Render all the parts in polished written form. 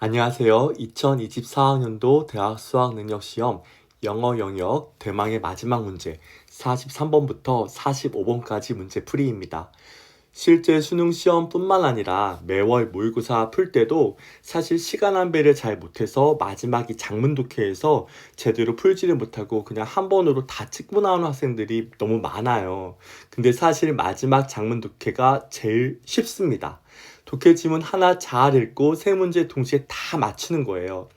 안녕하세요. 2024학년도 대학 수학능력시험 영어 영역 대망의 마지막 문제 43번부터 45번까지 문제 풀이입니다. 실제 수능 시험뿐만 아니라 매월 모의고사 풀 때도 사실 시간 안배를 잘 못해서 마지막이 작문 독해에서 제대로 풀지를 못하고 그냥 한 번으로 다 찍고 나오는 학생들이 너무 많아요. 근데 사실 마지막 작문 독해가 제일 쉽습니다. 독해 지문 하나 잘 읽고 세 문제 동시에 다 맞추는 거예요.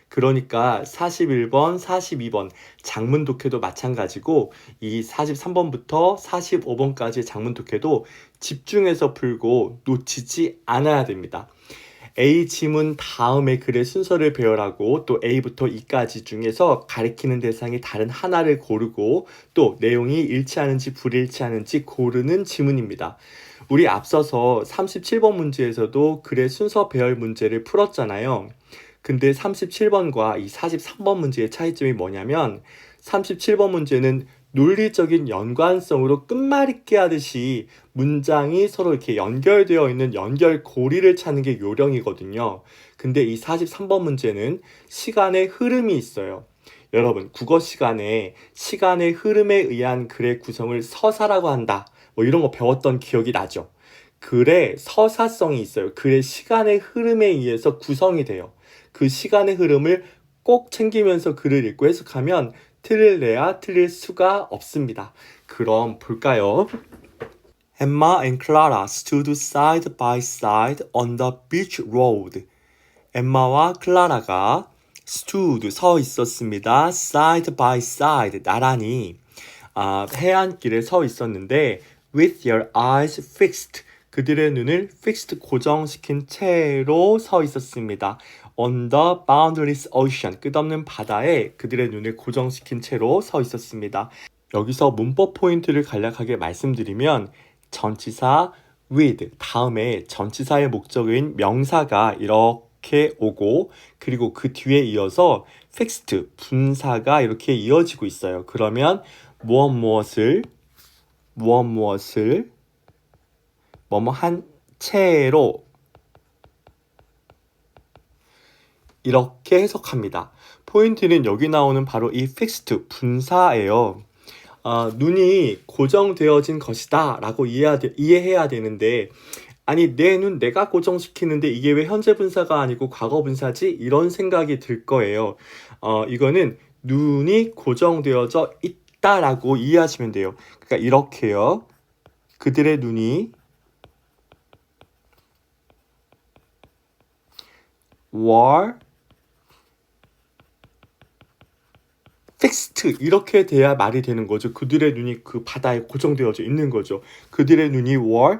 그러니까 41번, 42번 장문 독해도 마찬가지고 이 43번부터 45번까지의 장문 독해도 집중해서 풀고 놓치지 않아야 됩니다. A 지문 다음에 글의 순서를 배열하고 또 A부터 E까지 중에서 가리키는 대상이 다른 하나를 고르고 또 내용이 일치하는지 불일치하는지 고르는 지문입니다. 우리 앞서서 37번 문제에서도 글의 순서 배열 문제를 풀었잖아요. 근데 37번과 이 43번 문제의 차이점이 뭐냐면 37번 문제는 논리적인 연관성으로 끝말잇기 하듯이 문장이 서로 이렇게 연결되어 있는 연결고리를 찾는 게 요령이거든요. 근데 이 43번 문제는 시간의 흐름이 있어요. 여러분, 국어 시간에 시간의 흐름에 의한 글의 구성을 서사라고 한다. 뭐 이런 거 배웠던 기억이 나죠. 글의 서사성이 있어요. 글의 시간의 흐름에 의해서 구성이 돼요. 그 시간의 흐름을 꼭 챙기면서 글을 읽고 해석하면 틀릴래야 틀릴 수가 없습니다. 그럼 볼까요? Emma and Clara stood side by side on the beach road. 엠마와 클라라가 stood 서 있었습니다. side by side 나란히 해안길에 서 있었는데 with their eyes fixed 그들의 눈을 fixed 고정시킨 채로 서 있었습니다. On the boundless ocean 끝없는 바다에 그들의 눈을 고정시킨 채로 서 있었습니다. 여기서 문법 포인트를 간략하게 말씀드리면 전치사 with 다음에 전치사의 목적인 명사가 이렇게 오고 그리고 그 뒤에 이어서 fixed 분사가 이렇게 이어지고 있어요. 그러면 무엇을 뭐뭐 한 채로 이렇게 해석합니다. 포인트는 여기 나오는 바로 이 fixed 분사예요. 눈이 고정되어진 것이다 라고 이해해야 되는데 아니 내 눈 내가 고정시키는데 이게 왜 현재 분사가 아니고 과거 분사지? 이런 생각이 들 거예요. 이거는 눈이 고정되어져 있다라고 이해하시면 돼요. 그러니까 이렇게요. 그들의 눈이 were fixed 이렇게 돼야 말이 되는 거죠. 그들의 눈이 그 바다에 고정되어져 있는 거죠. 그들의 눈이 were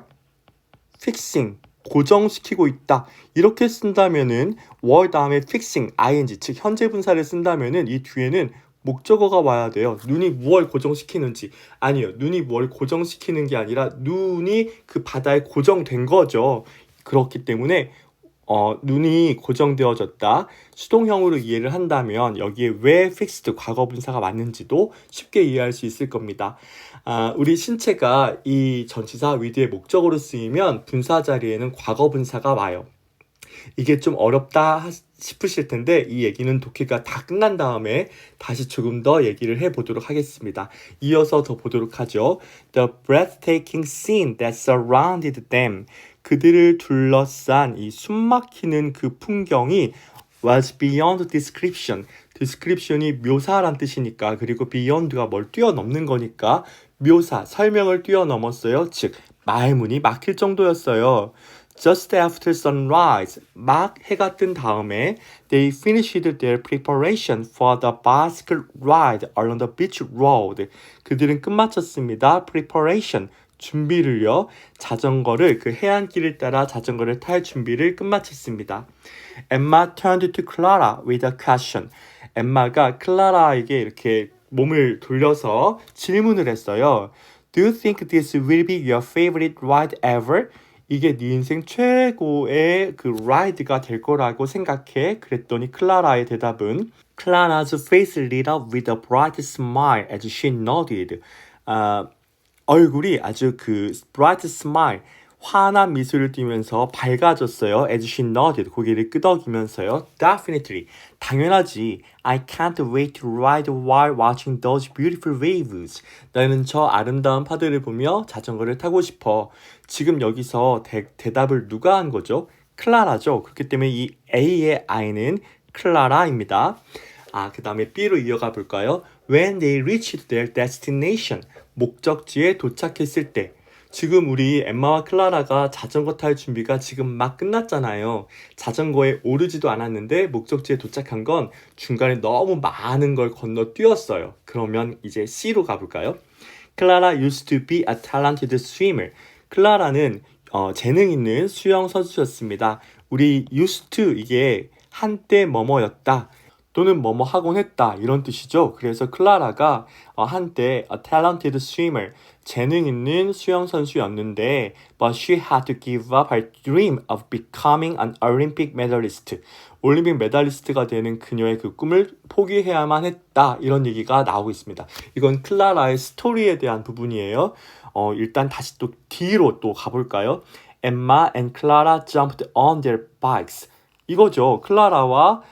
fixing 고정시키고 있다. 이렇게 쓴다면은 were 다음에 fixing ing 즉 현재 분사를 쓴다면은 이 뒤에는 목적어가 와야 돼요. 눈이 무엇을 고정시키는지 아니요. 눈이 뭘 고정시키는 게 아니라 눈이 그 바다에 고정된 거죠. 그렇기 때문에 눈이 고정되어졌다. 수동형으로 이해를 한다면 여기에 왜 fixed 과거 분사가 왔는지도 쉽게 이해할 수 있을 겁니다. 우리 신체가 이 전치사 with의 목적으로 쓰이면 분사 자리에는 과거 분사가 와요. 이게 좀 어렵다 싶으실 텐데 이 얘기는 독해가 다 끝난 다음에 다시 조금 더 얘기를 해보도록 하겠습니다. 이어서 더 보도록 하죠. The breathtaking scene that surrounded them. 그들을 둘러싼 이 숨막히는 그 풍경이 was beyond description. description이 묘사란 뜻이니까 그리고 beyond가 뭘 뛰어넘는 거니까 묘사, 설명을 뛰어넘었어요. 즉 말문이 막힐 정도였어요. Just after sunrise, 막 해가 뜬 다음에 they finished their preparation for the bicycle ride along the beach road. 그들은 끝마쳤습니다. preparation, 준비를요. 자전거를 그 해안길을 따라 자전거를 탈 준비를 끝마쳤습니다. Emma turned to Clara with a question. 엠마가 클라라에게 이렇게 몸을 돌려서 질문을 했어요. Do you think this will be your favorite ride ever? 이게 네 인생 최고의 그 라이드가 될 거라고 생각해? 그랬더니 클라라의 대답은 Clara's face lit up with a bright smile as she nodded. 얼굴이 아주 그 bright smile, 환한 미소를 띠면서 밝아졌어요. As she nodded. 고개를 끄덕이면서요. Definitely. 당연하지. I can't wait to ride while watching those beautiful waves. 나는 저 아름다운 파도를 보며 자전거를 타고 싶어. 지금 여기서 대답을 누가 한 거죠? 클라라죠. 그렇기 때문에 이 A의 I는 클라라입니다. 그 다음에 B로 이어가 볼까요? When they reached their destination. 목적지에 도착했을 때. 지금 우리 엠마와 클라라가 자전거 탈 준비가 지금 막 끝났잖아요. 자전거에 오르지도 않았는데 목적지에 도착한 건 중간에 너무 많은 걸 건너뛰었어요. 그러면 이제 C로 가볼까요? 클라라 used to be a talented swimmer. 클라라는 재능 있는 수영 선수였습니다. 우리 used to 이게 한때 뭐뭐였다. 또는 뭐뭐 하곤 했다 이런 뜻이죠. 그래서 클라라가 한때 a talented swimmer 재능 있는 수영 선수였는데 but she had to give up her dream of becoming an Olympic medalist. 올림픽 메달리스트가 되는 그녀의 그 꿈을 포기해야만 했다 이런 얘기가 나오고 있습니다. 이건 클라라의 스토리에 대한 부분이에요. 일단 다시 또 뒤로 또 가볼까요? Emma and Clara jumped on their bikes. 이거죠. 클라라와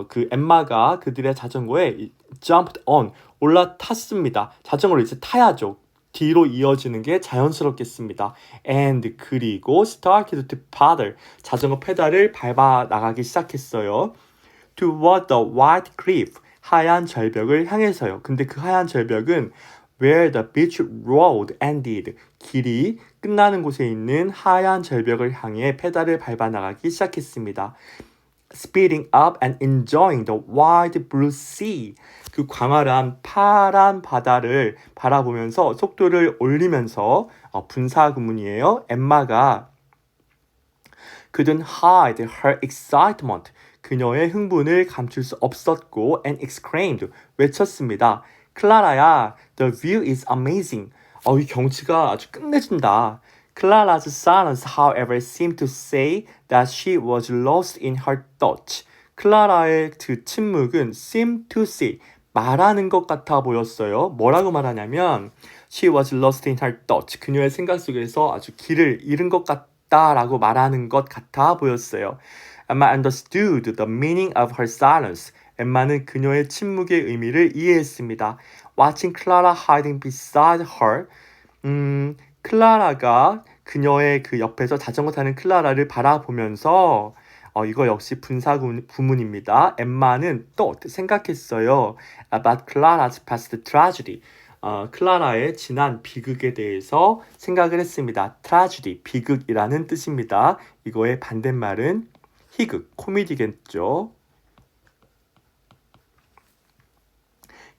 그 엠마가 그들의 자전거에 jumped on 올라탔습니다. 자전거를 이제 타야죠. 뒤로 이어지는 게 자연스럽겠습니다. And 그리고 started to paddle 자전거 페달을 밟아 나가기 시작했어요. Toward the white cliff 하얀 절벽을 향해서요. 근데 그 하얀 절벽은 where the beach road ended 길이 끝나는 곳에 있는 하얀 절벽을 향해 페달을 밟아 나가기 시작했습니다. Speeding up and enjoying the wide blue sea. 그 광활한 파란 바다를 바라보면서 속도를 올리면서 분사 구문이에요. 엠마가 couldn't hide her excitement. 그녀의 흥분을 감출 수 없었고 and exclaimed. 외쳤습니다. 클라라야, the view is amazing. 이 경치가 아주 끝내준다. Clara's silence, however, seemed to say that she was lost in her thoughts. 클라라의 그 침묵은 seemed to say, 말하는 것 같아 보였어요. 뭐라고 말하냐면 she was lost in her thoughts. 그녀의 생각 속에서 아주 길을 잃은 것 같다라고 말하는 것 같아 보였어요. Emma understood the meaning of her silence. 엠마는 그녀의 침묵의 의미를 이해했습니다. Watching Clara hiding beside her. 클라라가 그녀의 그 옆에서 자전거 타는 클라라를 바라보면서 이거 역시 분사 구문입니다. 엠마는 또 생각했어요. About Clara's past tragedy. 클라라의 지난 비극에 대해서 생각을 했습니다. tragedy, 비극이라는 뜻입니다. 이거의 반대말은 희극, 코미디겠죠.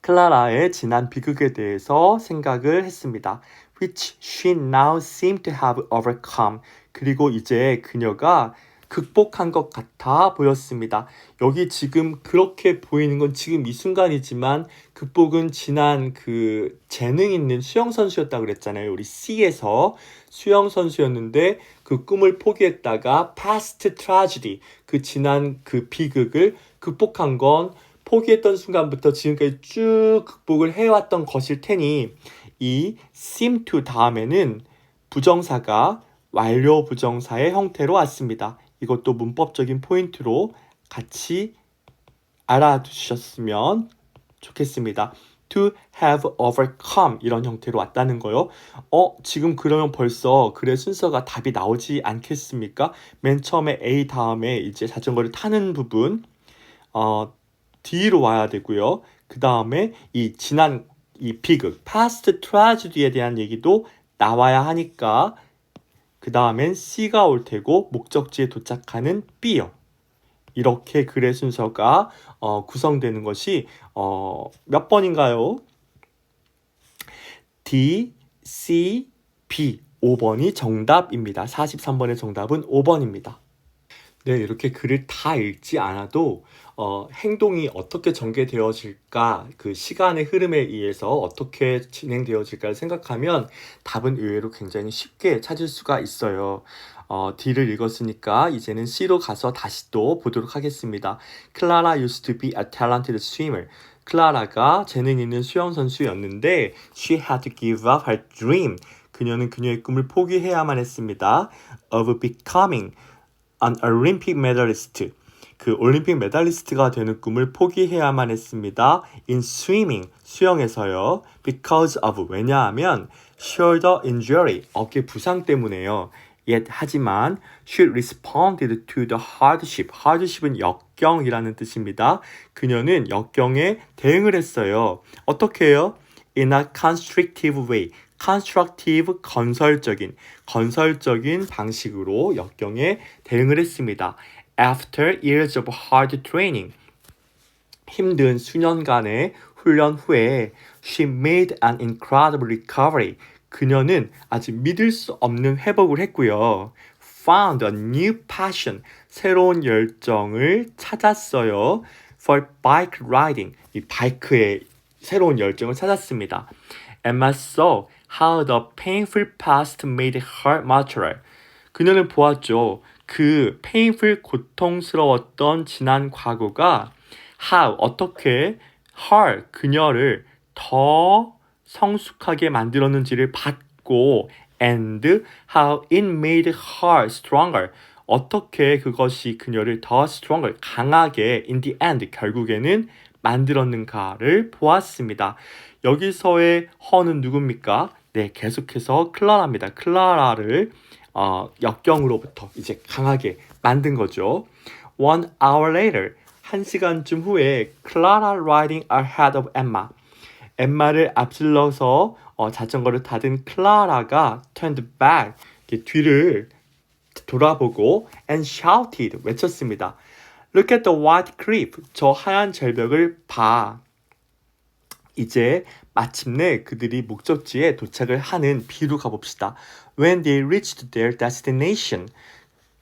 클라라의 지난 비극에 대해서 생각을 했습니다. which she now seemed to have overcome. 그리고 이제 그녀가 극복한 것 같아 보였습니다. 여기 지금 그렇게 보이는 건 지금 이 순간이지만 극복은 지난 그 재능 있는 수영 선수였다고 그랬잖아요. 우리 C에서 수영 선수였는데 그 꿈을 포기했다가 past tragedy, 그 지난 그 비극을 극복한 건 포기했던 순간부터 지금까지 쭉 극복을 해왔던 것일 테니 이 seem to 다음에는 부정사가 완료 부정사의 형태로 왔습니다. 이것도 문법적인 포인트로 같이 알아두셨으면 좋겠습니다. To have overcome 이런 형태로 왔다는 거요. 지금 그러면 벌써 글의 순서가 답이 나오지 않겠습니까? 맨 처음에 A 다음에 이제 자전거를 타는 부분 D로 와야 되고요. 그 다음에 이 지난 이 비극, past tragedy에 대한 얘기도 나와야 하니까 그 다음엔 C가 올 테고 목적지에 도착하는 B요. 이렇게 글의 순서가 구성되는 것이 몇 번인가요? D, C, B 5번이 정답입니다. 43번의 정답은 5번입니다. 네, 이렇게 글을 다 읽지 않아도 행동이 어떻게 전개되어질까, 그 시간의 흐름에 의해서 어떻게 진행되어질까를 생각하면 답은 의외로 굉장히 쉽게 찾을 수가 있어요. D를 읽었으니까 이제는 C로 가서 다시 또 보도록 하겠습니다. Clara used to be a talented swimmer. 클라라가 재능 있는 수영 선수였는데 she had to give up her dream. 그녀는 그녀의 꿈을 포기해야만 했습니다. of becoming an Olympic medalist. 그 올림픽 메달리스트가 되는 꿈을 포기해야만 했습니다. in swimming, 수영에서요. because of, 왜냐하면 shoulder injury, 어깨 부상 때문에요. Yet, 하지만 she responded to the hardship. hardship은 역경이라는 뜻입니다. 그녀는 역경에 대응을 했어요. 어떻게 해요? in a constructive way. constructive, 건설적인 방식으로 역경에 대응을 했습니다. After years of hard training, 힘든 수년간의 훈련 후에 she made an incredible recovery. 그녀는 아주 믿을 수 없는 회복을 했고요. Found a new passion, 새로운 열정을 찾았어요. For bike riding, 이 바이크의 새로운 열정을 찾았습니다. Emma saw how the painful past made her mature. 그녀는 보았죠. 그 painful, 고통스러웠던 지난 과거가 how, 어떻게 her, 그녀를 더 성숙하게 만들었는지를 봤고 and how it made her stronger. 어떻게 그것이 그녀를 더 stronger, 강하게 in the end, 결국에는 만들었는가를 보았습니다. 여기서의 her는 누굽니까? 네, 계속해서 클라라입니다. 클라라를 역경으로부터 이제 강하게 만든 거죠. 1 hour later, 1시간쯤 후에 클라라 riding ahead of Emma. 엠마를 앞질러서 자전거를 타던 클라라가 turned back, 뒤를 돌아보고 and shouted, 외쳤습니다. Look at the white cliff. 저 하얀 절벽을 봐. 이제 마침내 그들이 목적지에 도착을 하는 B로 가봅시다. When they reached their destination,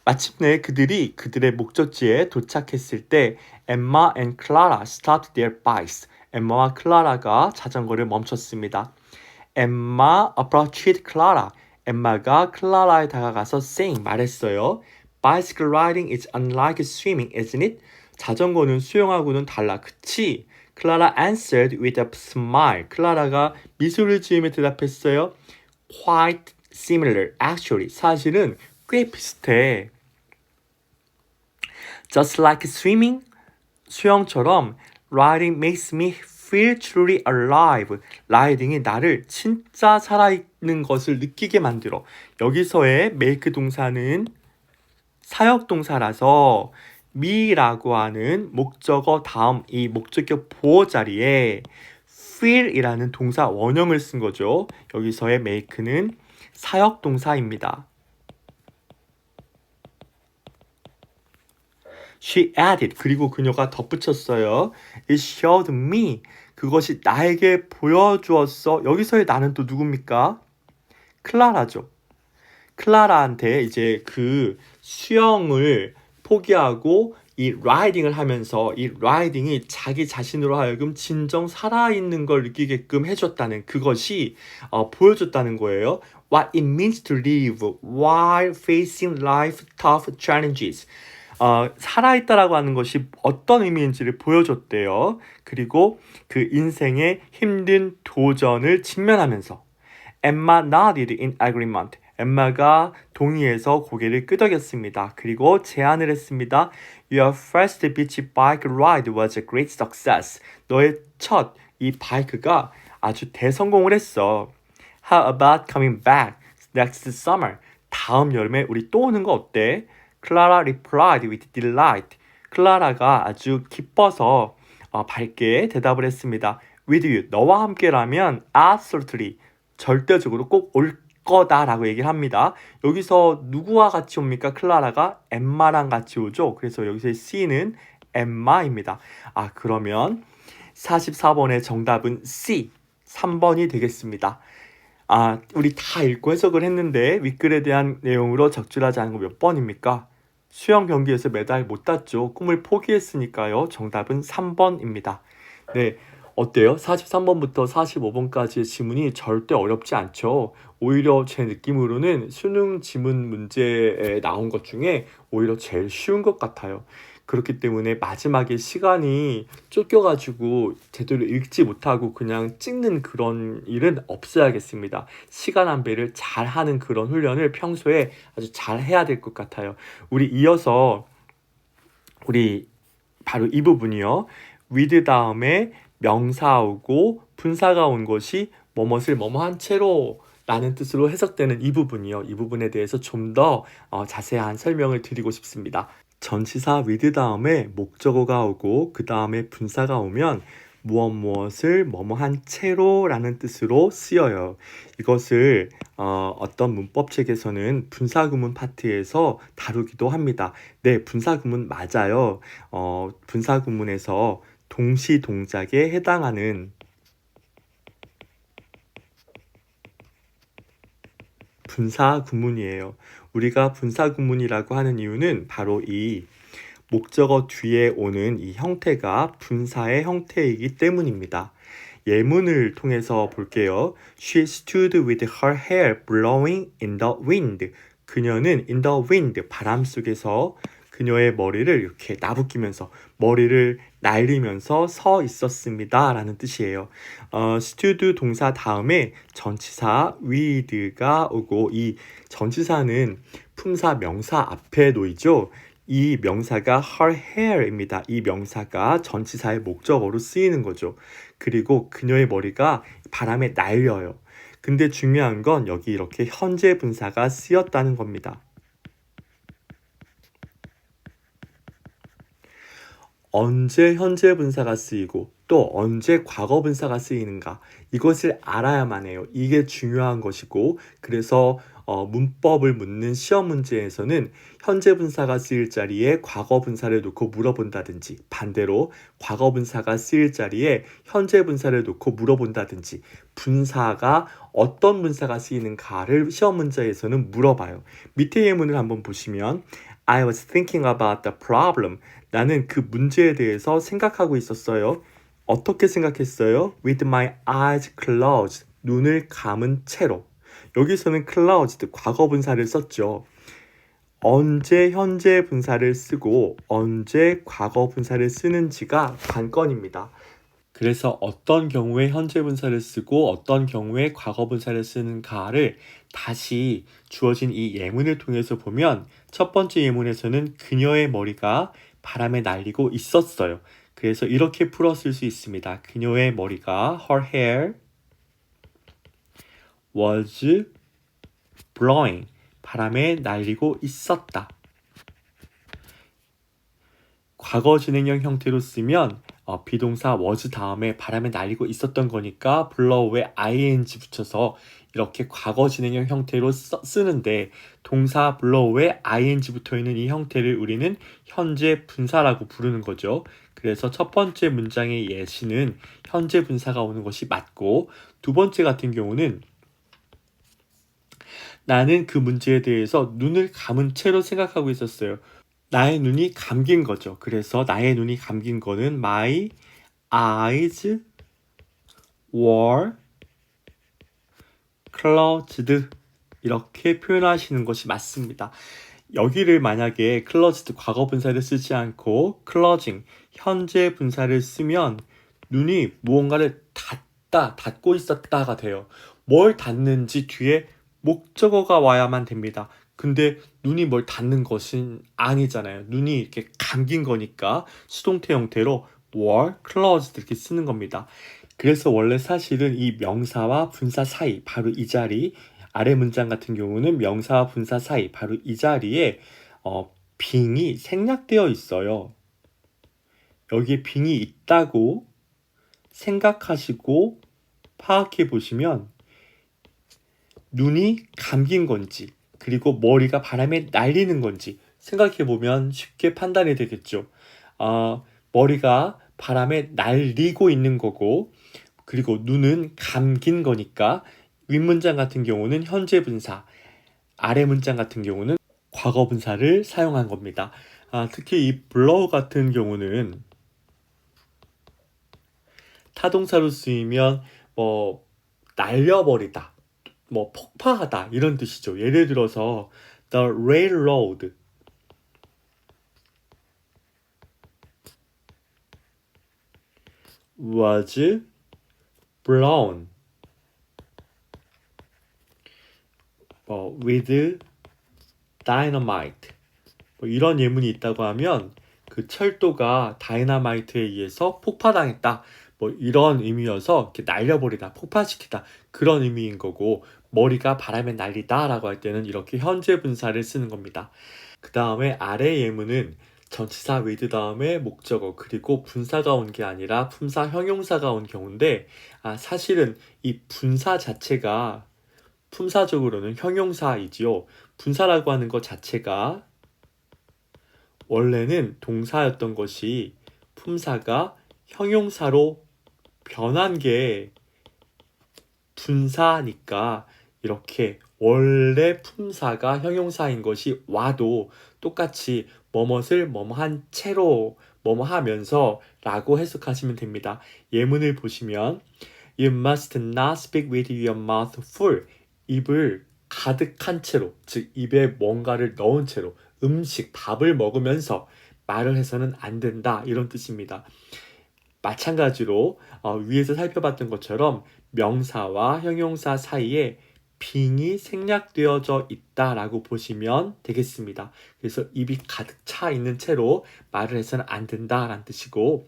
마침내 그들이 그들의 목적지에 도착했을 때 Emma and Clara stopped their bikes. 엠마와 클라라가 자전거를 멈췄습니다. Emma approached Clara. 엠마가 클라라에 다가가서 saying, 말했어요. Bicycle riding is unlike swimming, isn't it? 자전거는 수영하고는 달라, 그치? Clara answered with a smile. 클라라가 미소를 지으며 대답했어요. Quite similar, actually. 사실은 꽤 비슷해. Just like swimming, 수영처럼 riding makes me feel truly alive. 라이딩이 나를 진짜 살아있는 것을 느끼게 만들어. 여기서의 make 동사는 사역동사라서 me라고 하는 목적어 다음 이 목적격 보호 자리에 feel이라는 동사 원형을 쓴 거죠. 여기서의 make는 사역동사입니다. She added, 그리고 그녀가 덧붙였어요. It showed me, 그것이 나에게 보여주었어. 여기서의 나는 또 누굽니까? 클라라죠. 클라라한테 이제 그 수영을 포기하고 이 라이딩을 하면서 이 라이딩이 자기 자신으로 하여금 진정 살아있는 걸 느끼게끔 해줬다는 그것이 보여줬다는 거예요. What it means to live while facing life tough challenges. 살아있다라고 하는 것이 어떤 의미인지를 보여줬대요. 그리고 그 인생의 힘든 도전을 직면하면서 Emma nodded in agreement. 엠마가 동의해서 고개를 끄덕였습니다. 그리고 제안을 했습니다. Your first beach bike ride was a great success. 너의 첫 이 바이크가 아주 대성공을 했어. How about coming back next summer? 다음 여름에 우리 또 오는 거 어때? Clara replied with delight. 클라라가 아주 기뻐서 밝게 대답을 했습니다. With you, 너와 함께라면 absolutely, 절대적으로 꼭 올 거다라고 얘기를 합니다. 여기서 누구와 같이 옵니까? 클라라가 엠마랑 같이 오죠. 그래서 여기서의 C는 엠마입니다. 그러면 44번의 정답은 C, 3번이 되겠습니다. 우리 다 읽고 해석을 했는데 윗글에 대한 내용으로 적절하지 않은 거 몇 번입니까? 수영 경기에서 메달 못 땄죠. 꿈을 포기했으니까요. 정답은 3번입니다. 네, 어때요? 43번부터 45번까지의 지문이 절대 어렵지 않죠. 오히려 제 느낌으로는 수능 지문 문제에 나온 것 중에 오히려 제일 쉬운 것 같아요. 그렇기 때문에 마지막에 시간이 쫓겨가지고 제대로 읽지 못하고 그냥 찍는 그런 일은 없어야겠습니다. 시간 안배를 잘 하는 그런 훈련을 평소에 아주 잘 해야 될 것 같아요. 우리 이어서 우리 바로 이 부분이요. with 다음에 명사 오고 분사가 온 것이 뭐뭇을 뭐뭐한 채로 라는 뜻으로 해석되는 이 부분이요. 이 부분에 대해서 좀 더 자세한 설명을 드리고 싶습니다. 전치사 with 다음에 목적어가 오고 그 다음에 분사가 오면 무엇을 뭐뭐한 채로 라는 뜻으로 쓰여요. 이것을 어떤 문법책에서는 분사구문 파트에서 다루기도 합니다. 네, 분사구문 맞아요. 분사구문에서 동시 동작에 해당하는 분사구문이에요. 우리가 분사구문이라고 하는 이유는 바로 이 목적어 뒤에 오는 이 형태가 분사의 형태이기 때문입니다. 예문을 통해서 볼게요. She stood with her hair blowing in the wind. 그녀는 in the wind, 바람 속에서 그녀의 머리를 이렇게 나부끼면서 머리를 날리면서 서 있었습니다. 라는 뜻이에요. stood 동사 다음에 전치사 with가 오고 이 전치사는 품사 명사 앞에 놓이죠. 이 명사가 her hair입니다. 이 명사가 전치사의 목적어로 쓰이는 거죠. 그리고 그녀의 머리가 바람에 날려요. 근데 중요한 건 여기 이렇게 현재 분사가 쓰였다는 겁니다. 언제 현재 분사가 쓰이고 또 언제 과거 분사가 쓰이는가 이것을 알아야만 해요. 이게 중요한 것이고 그래서 문법을 묻는 시험 문제에서는 현재 분사가 쓰일 자리에 과거 분사를 놓고 물어본다든지 반대로 과거 분사가 쓰일 자리에 현재 분사를 놓고 물어본다든지 분사가 어떤 분사가 쓰이는가를 시험 문제에서는 물어봐요. 밑에 예문을 한번 보시면 I was thinking about the problem. 나는 그 문제에 대해서 생각하고 있었어요. 어떻게 생각했어요? With my eyes closed. 눈을 감은 채로. 여기서는 closed, 과거 분사를 썼죠. 언제 현재 분사를 쓰고 언제 과거 분사를 쓰는지가 관건입니다. 그래서 어떤 경우에 현재 분사를 쓰고 어떤 경우에 과거 분사를 쓰는가를 다시 주어진 이 예문을 통해서 보면 첫 번째 예문에서는 그녀의 머리가 바람에 날리고 있었어요. 그래서 이렇게 풀었을 수 있습니다. 그녀의 머리가 her hair was blowing. 바람에 날리고 있었다. 과거 진행형 형태로 쓰면 비동사 was 다음에 바람에 날리고 있었던 거니까 blow에 ing 붙여서 이렇게 과거 진행형 형태로 쓰는데 동사 blow에 ing 붙어 있는 이 형태를 우리는 현재 분사라고 부르는 거죠. 그래서 첫 번째 문장의 예시는 현재 분사가 오는 것이 맞고 두 번째 같은 경우는 나는 그 문제에 대해서 눈을 감은 채로 생각하고 있었어요. 나의 눈이 감긴 거죠. 그래서 나의 눈이 감긴 거는 My eyes were closed 이렇게 표현하시는 것이 맞습니다. 여기를 만약에 closed 과거 분사를 쓰지 않고 closing 현재 분사를 쓰면 눈이 무언가를 닫고 있었다가 돼요. 뭘 닫는지 뒤에 목적어가 와야만 됩니다. 근데 눈이 뭘 닫는 것은 아니잖아요. 눈이 이렇게 감긴 거니까 수동태 형태로 were closed 이렇게 쓰는 겁니다. 그래서 원래 사실은 이 명사와 분사 사이 바로 이 자리 아래 문장 같은 경우는 명사와 분사 사이 바로 이 자리에 빙이 생략되어 있어요. 여기에 빙이 있다고 생각하시고 파악해 보시면 눈이 감긴 건지 그리고 머리가 바람에 날리는 건지 생각해 보면 쉽게 판단이 되겠죠. 머리가 바람에 날리고 있는 거고 그리고 눈은 감긴 거니까 윗문장 같은 경우는 현재 분사, 아래 문장 같은 경우는 과거 분사를 사용한 겁니다. 특히 이 blow 같은 경우는 타동사로 쓰이면 날려버리다, 폭파하다 이런 뜻이죠. 예를 들어서 the railroad was blown with dynamite. 이런 예문이 있다고 하면 그 철도가 다이너마이트에 의해서 폭파당했다. 이런 의미여서 이렇게 날려버리다, 폭파시키다 그런 의미인 거고 머리가 바람에 날리다 라고 할 때는 이렇게 현재 분사를 쓰는 겁니다. 그 다음에 아래 예문은 전치사 with 다음에 목적어 그리고 분사가 온 게 아니라 품사 형용사가 온 경우인데 사실은 이 분사 자체가 품사적으로는 형용사이지요. 분사라고 하는 것 자체가 원래는 동사였던 것이 품사가 형용사로 변한 게 분사니까 이렇게 원래 품사가 형용사인 것이 와도 똑같이 뭐뭇을 뭐뭐한 채로 뭐뭐하면서 라고 해석하시면 됩니다. 예문을 보시면 You must not speak with your mouth full. 입을 가득한 채로, 즉 입에 뭔가를 넣은 채로 음식, 밥을 먹으면서 말을 해서는 안 된다 이런 뜻입니다. 마찬가지로 위에서 살펴봤던 것처럼 명사와 형용사 사이에 빙이 생략되어져 있다라고 보시면 되겠습니다. 그래서 입이 가득 차 있는 채로 말을 해서는 안 된다라는 뜻이고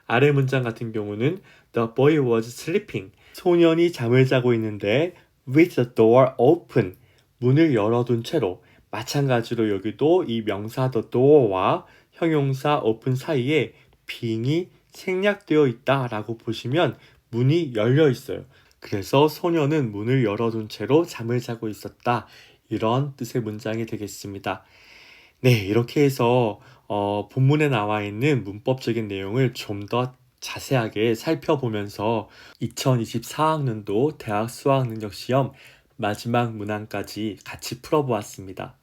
아래 문장 같은 경우는 The boy was sleeping. 소년이 잠을 자고 있는데 with the door open. 문을 열어둔 채로 마찬가지로 여기도 이 명사 the door와 형용사 open 사이에 빙이 생략되어 있다라고 보시면 문이 열려 있어요. 그래서 소년은 문을 열어둔 채로 잠을 자고 있었다. 이런 뜻의 문장이 되겠습니다. 네, 이렇게 해서 본문에 나와 있는 문법적인 내용을 좀 더 자세하게 살펴보면서 2024학년도 대학 수학능력시험 마지막 문항까지 같이 풀어보았습니다.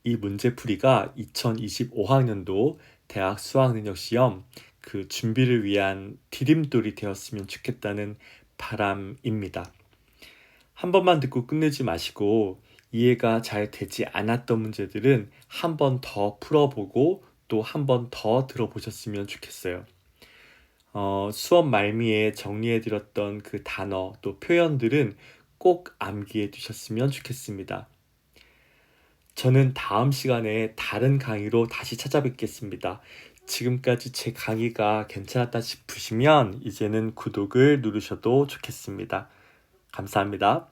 이 문제풀이가 2025학년도 대학 수학능력시험 그 준비를 위한 디딤돌이 되었으면 좋겠다는 바람입니다. 한 번만 듣고 끝내지 마시고 이해가 잘 되지 않았던 문제들은 한 번 더 풀어보고 또 한 번 더 들어보셨으면 좋겠어요. 수업 말미에 정리해드렸던 그 단어 또 표현들은 꼭 암기해 두셨으면 좋겠습니다. 저는 다음 시간에 다른 강의로 다시 찾아뵙겠습니다. 지금까지 제 강의가 괜찮았다 싶으시면 이제는 구독을 누르셔도 좋겠습니다. 감사합니다.